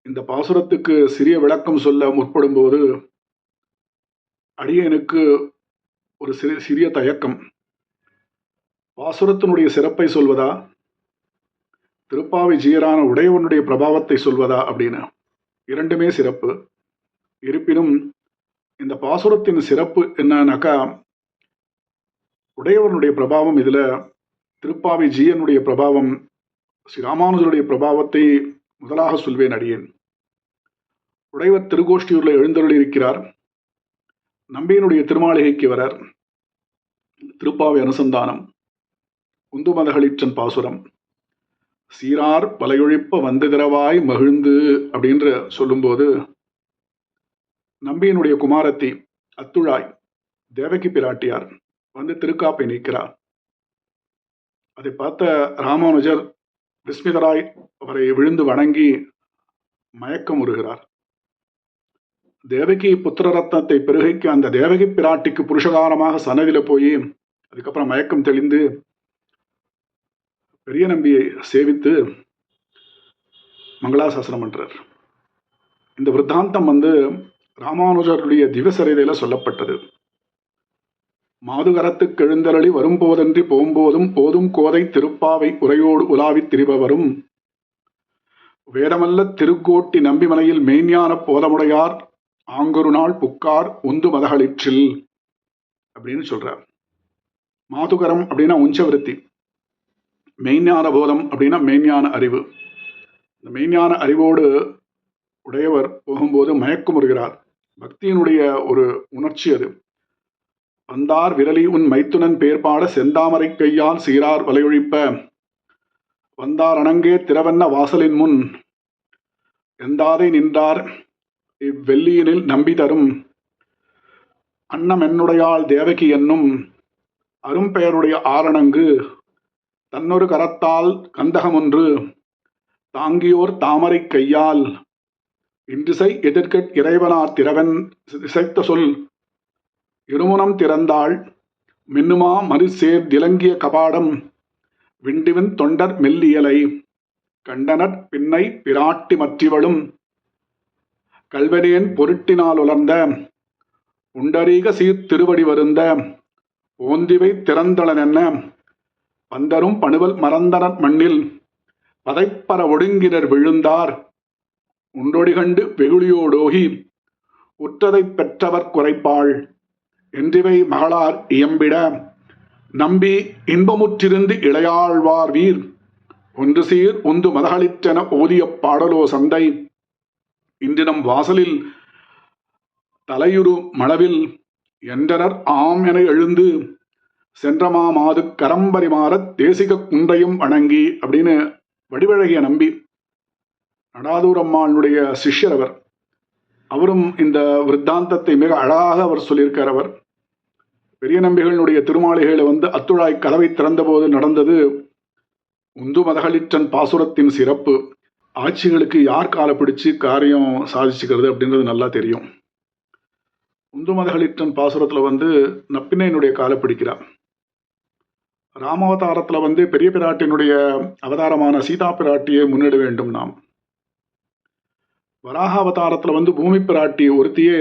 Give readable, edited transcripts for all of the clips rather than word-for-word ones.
இந்த பாசுரத்துக்கு சிறிய விளக்கம் சொல்ல முற்படும்போது அடியேனுக்கு ஒரு சிறிய தயக்கம். பாசுரத்தினுடைய சிறப்பை சொல்வதா, திருப்பாவை ஜீயரான உடையவனுடைய பிரபாவத்தை சொல்வதா அப்படின்னு. இரண்டுமே சிறப்பு. இருப்பினும் இந்த பாசுரத்தின் சிறப்பு என்னன்னாக்கா, உடையவனுடைய பிரபாவம் இதுல திருப்பாவை ஜீயனுடைய பிரபாவம், ஸ்ரீராமானுஜருடைய பிரபாவத்தை முதலாக சொல்வேன் அடியேன். உடையவர் திருக்கோஷ்டியூர்ல எழுந்தருளி இருக்கிறார். நம்பியினுடைய திருமாளிகைக்கு வரார். திருப்பாவை அனுசந்தானம், உந்துமதகளிற்றன் பாசுரம், சீரார் பலையொழிப்ப வந்து திரவாய் மகிழ்ந்து அப்படின்ற சொல்லும்போது, நம்பியினுடைய குமாரத்தி அத்துழாய் தேவகி பிராட்டியார் வந்து திருக்காப்பை நீக்கிறார். அதை பார்த்த ராமானுஜர் விஸ்மிதராய் அவரை விழுந்து வணங்கி மயக்கம் உறுகிறார். தேவகி புத்திர ரத்னத்தை பெருகைக்கு அந்த தேவகி பிராட்டிக்கு புருஷகாரமாக சன்னதியில போய் அதுக்கப்புறம் மயக்கம் தெளிந்து பெரிய நம்பியை சேவித்து மங்களாசாசனம் பண்றார். இந்த விருத்தாந்தம் ராமானுஜருடைய திவசரிதையில சொல்லப்பட்டது. மாதுகரத்துக்கு எழுந்தருளி வரும்போதன்றி போகும்போதும் போதும் கோதை திருப்பாவை உரையோடு உலாவித் திரிபவரும் வேதமல்ல திருக்கோட்டி நம்பிமலையில் மெய்ஞான போதமுடையார் ஆங்கொரு நாள் புக்கார் உந்து மதகளிற்றில் அப்படின்னு சொல்றார். மாதுகரம் அப்படின்னா உஞ்சவிருத்தி, மெய்ஞான போதம் அப்படின்னா மெய்ஞான அறிவு. இந்த மெய்ஞான அறிவோடு உடையவர் போகும்போது மயக்கமுறுகிறார். பக்தியினுடைய ஒரு உணர்ச்சி அது. வந்தார் விரலி உன் மைத்துனன் பேர்பாட செந்தாமரை கையால் சீரார் வலையொழிப்ப வந்தார் அணங்கே திறவன்ன வாசலின் முன் எந்தாதை நின்றார் இவ்வெள்ளியினில் நம்பி தரும் அன்னமென்னுடையாள் தேவகி என்னும் அரும்பெயருடைய ஆரணங்கு தன்னொரு கரத்தால் கந்தகமொன்று தாங்கியோர் தாமரை கையால் இன்றிசை எதிர்கட் இறைவனார் திறவன் இசைத்த சொல் இருமுனம் திறந்தாள் மின்னுமா மறுசேர் திலங்கிய கபாடம் விண்டிவன் தொண்டர் மெல்லியலை கண்டனர் பின்னை பிராட்டி மற்றிவளும் கல்வனேன் பொருட்டினால் உலர்ந்த உண்டரீக சீர் திருவடி வருந்த ஓந்திவை திறந்தளனென்ன பந்தரும் பணுவல் மறந்தனர் மண்ணில் பதைப்பற ஒடுங்கினர் விழுந்தார் உண்டொடிகண்டு வெகுளியோடோகி உற்றதைப் பெற்றவர் குறைப்பாள் என்றிவை மகளார் இயம்பிட நம்பி இன்பமுற்றிருந்து இளையாழ்வார் வீர் ஒன்று சீர் உந்து மதகளிற்றென ஓதிய பாடலோ சந்தை இன்றினம் வாசலில் தலையுறு மளவில் என்றனர் ஆம் என எழுந்து சென்றமா மாது கரம்பரிமாறத் தேசிக குன்றையும் வணங்கி அப்படின்னு வடிவழகிய நம்பி நடாதூரம்மாளுடைய சிஷ்யர் அவர். அவரும் இந்த விருத்தாந்தத்தை மிக அழகாக அவர் சொல்லியிருக்கார். அவர் பெரிய நம்பிகளுடைய திருமாளிகையில அத்துழாய் கதவை திறந்தபோது நடந்தது உந்து மதகளிற்றன் பாசுரத்தின் சிறப்பு. ஆட்சிகளுக்கு யார் காலை பிடிச்சு காரியம் சாதிச்சுக்கிறது அப்படின்றது நல்லா தெரியும். உந்து மதகளிற்றன் பாசுரத்துல நப்பினையினுடைய காலை பிடிக்கிறார். ராமாவதாரத்துல பெரிய பிராட்டினுடைய அவதாரமான சீதா பிராட்டியை முன்னிட வேண்டும் நாம். வராக அவதாரத்துல பூமி பிராட்டி ஒருத்தியே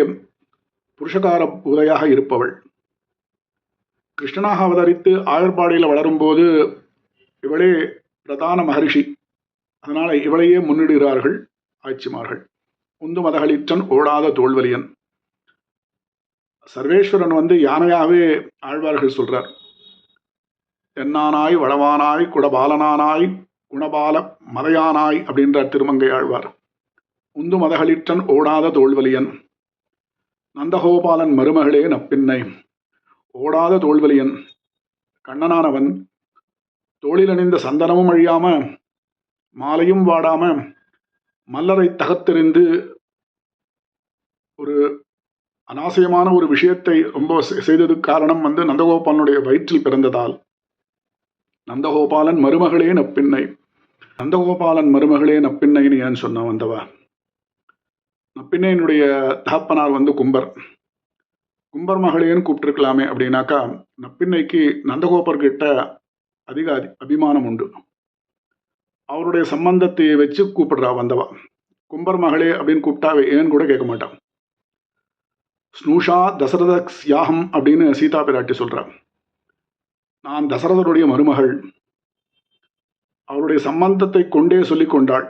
புருஷகார உதையாக இருப்பவள். கிருஷ்ணனாக அவதரித்து ஆயர்பாடியில் வளரும்போது இவளே பிரதான மகரிஷி. அதனால இவளையே முன்னிடுகிறார்கள் ஆட்சிமார்கள். உந்து மதகளிற்றன் ஓடாத தோல்வலியன். சர்வேஸ்வரன் யானையாவே ஆழ்வார்கள் சொல்றார். தென்னானாய் வளவானாய் குடபாலனானாய் குணபால மதையானாய் அப்படின்றார் திருமங்கை ஆழ்வார். உந்து மதகளிற்றன் ஓடாத தோல்வலியன். நந்தகோபாலன் மருமகளே நப்பின்னை ஓடாத தோல்வலியன். கண்ணனானவன் தோளில் அணிந்த சந்தனமும் அழியாம மாலையும் வாடாம மல்லரை தகத்தெறிந்து ஒரு அநாசயமான ஒரு விஷயத்தை ரொம்ப செய்ததுக்கு காரணம் நந்தகோபாலனுடைய வயிற்றில் பிறந்ததால். நந்தகோபாலன் மருமகளே நப்பின்னை. நந்தகோபாலன் மருமகளே நப்பின்னைன்னு ஏன் சொன்ன வந்தவ? நப்பின்னையினுடைய தகப்பனார் கும்பர். கும்பர் மகளேன்னு கூப்பிட்டுருக்கலாமே அப்படின்னாக்கா, நப்பின்னைக்கு நந்தகோபர்கிட்ட அதிக அபிமானம் உண்டு. அவருடைய சம்பந்தத்தை வச்சு கூப்பிடுறா வந்தவா. கும்பர் மகளே அப்படின்னு கூப்பிட்டா ஏன்னு கூட கேட்க மாட்டான். ஸ்னூஷா தசரத யாகம் அப்படின்னு சீதா பிராட்டி சொல்றான். நான் தசரதனுடைய மருமகள். அவருடைய சம்பந்தத்தை கொண்டே சொல்லிக் கொண்டாள்.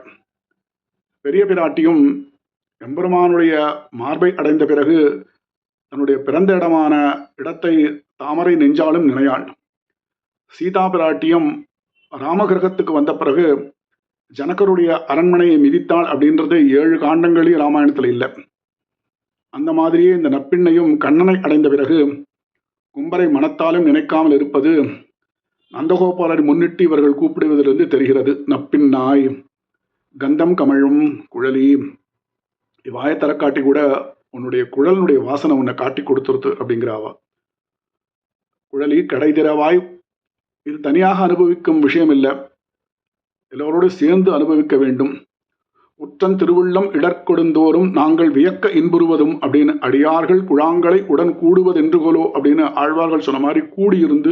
பெரிய பிராட்டியும் எம்பெருமானுடைய மார்பை அடைந்த பிறகு தன்னுடைய பிறந்த இடமான இடத்தை தாமரை நெஞ்சாலும் நினையாள். சீதா பிராட்டியும் ராமகிரகத்துக்கு வந்த பிறகு ஜனகருடைய அரண்மனையை மிதித்தாள் அப்படின்றது 7 காண்டங்களில் ராமாயணத்தில் இல்லை. அந்த மாதிரியே இந்த நப்பிண்ணையும் கண்ணனை அடைந்த பிறகு கும்பரை மனத்தாலும் நினைக்காமல் இருப்பது நந்தகோபாலரை முன்னிட்டு இவர்கள் கூப்பிடுவதிலிருந்து தெரிகிறது. நப்பின்னாய், கந்தம் கமழும் குழலி, வாயை தர காட்டி கூட உன்னுடைய குழலினுடைய வாசனை உன்னை காட்டி கொடுத்துருது அப்படிங்கிறாவா. குழலி கடைதிரவாய், இது தனியாக அனுபவிக்கும் விஷயம் இல்லை, எல்லோரோடு சேர்ந்து அனுபவிக்க வேண்டும். உற்றன் திருவுள்ளம் இடர்கொடுந்தோறும் நாங்கள் வியக்க இன்புறுவதும் அப்படின்னு அடியார்கள் குழாங்களை உடன் கூடுவதென்றுகளோ அப்படின்னு ஆழ்வார்கள் சொன்ன மாதிரி கூடியிருந்து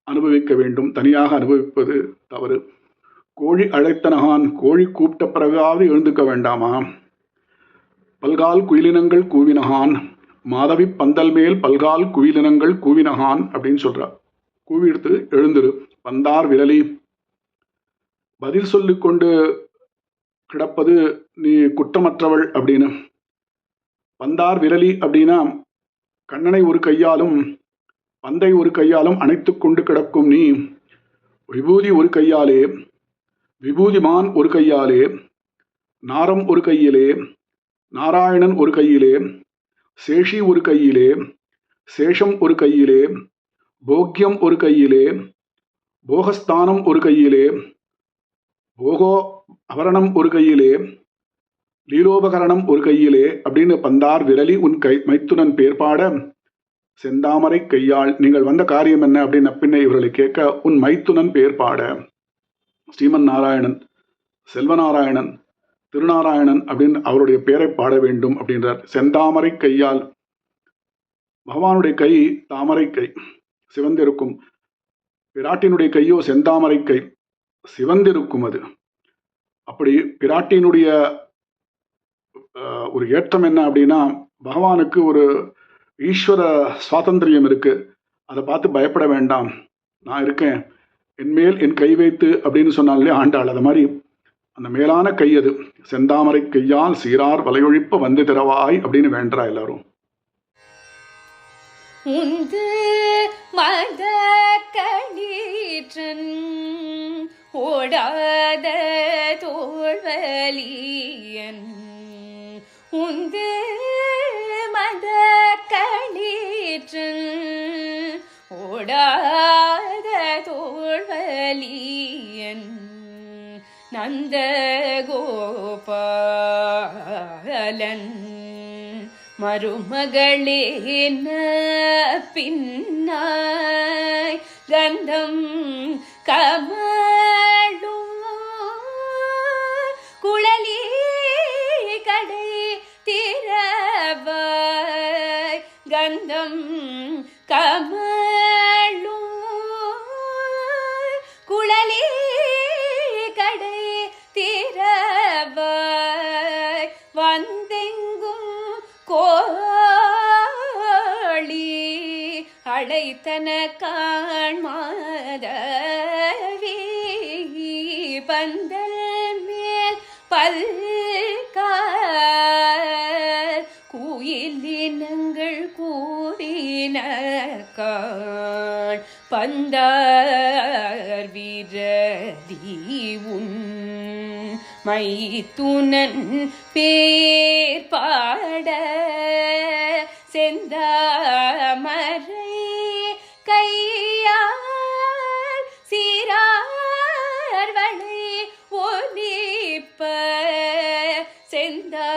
அனுபவிக்க வேண்டும். தனியாக அனுபவிப்பது தவறு. கோழி அழைத்தனகான், கோழி கூப்பிட்ட பிறகாவது எழுந்துக்க வேண்டாமா? பல்கால் குயிலினங்கள் கூவினகான், மாதவி பந்தல் மேல் பல்கால் குயிலினங்கள் கூவினகான் அப்படின்னு சொல்றார். கூவி எடுத்து எழுந்துரு. பந்தார் விரலி, பதில் சொல்லிக்கொண்டு கிடப்பது நீ குற்றமற்றவள் அப்படின்னு. பந்தார் விரலி அப்படின்னா கண்ணனை ஒரு கையாலும் பந்தை ஒரு கையாலும் அணைத்து கொண்டு கிடக்கும் நீ, விபூதி ஒரு கையாலே, விபூதிமான் ஒரு கையாலே, நாரம் ஒரு கையிலே, நாராயணன் ஒரு கையிலே, சேஷி ஒரு கையிலே, சேஷம் ஒரு கையிலே, போக்கியம் ஒரு கையிலே, போகஸ்தானம் ஒரு கையிலே, போகோ அபரணம் ஒரு கையிலே, லீலோபகரணம் ஒரு கையிலே அப்படின்னு பந்தார் விரலி உன் கை மைத்துனன் பேர்பாட செந்தாமரை கையாள். நீங்கள் வந்த காரியம் என்ன அப்படின்னு பின்ன இவர்களை கேட்க, உன் மைத்துனன் பேர்பாட ஸ்ரீமன் நாராயணன், செல்வநாராயணன், திருநாராயணன் அப்படின்னு அவருடைய பெயரை பாட வேண்டும் அப்படின்றார். செந்தாமரை கையால், பகவானுடைய கை தாமரை கை சிவந்திருக்கும், பிராட்டினுடைய கையோ செந்தாமரை கை சிவந்திருக்கும். அது அப்படி பிராட்டியினுடைய ஒரு ஏற்றம் என்ன அப்படின்னா, பகவானுக்கு ஒரு ஈஸ்வர சுவாதந்திரியம் இருக்கு. அதை பார்த்து பயப்பட வேண்டாம், நான் இருக்கேன், என்மேல் என் கை வைத்து அப்படின்னு சொன்னாலே ஆண்டாள். அது மாதிரி அந்த மேலான கை அது. செந்தாமரை கையால் சீரார் வலையொழிப்ப வந்து திறவாய் அப்படின்னு வேண்டா எல்லாரும். உந்து மத கணீற்றன் ஓடாத தோல்வலியன், உந்து மத கணீற்றன் ஓடாத தோல்வலியன், நந்த கோபாலன் மருமகளே பின்னாய், கந்தம் கமழும் குழலி கடை திறவாய், கந்தம் கமழும் குழலி கடை திறவாய், வந்தெங்கும் கோழி அழைத்தன காண்மாதவி, பந்தல் மேல் பல்கார் குயிலினங்கள் கூடின காண், பந்தார் விரலி உன் மைத்துனன் பேர் பாட செந்தாமரை கையால் சீரார் வளை ஒலிப்ப, செந்தா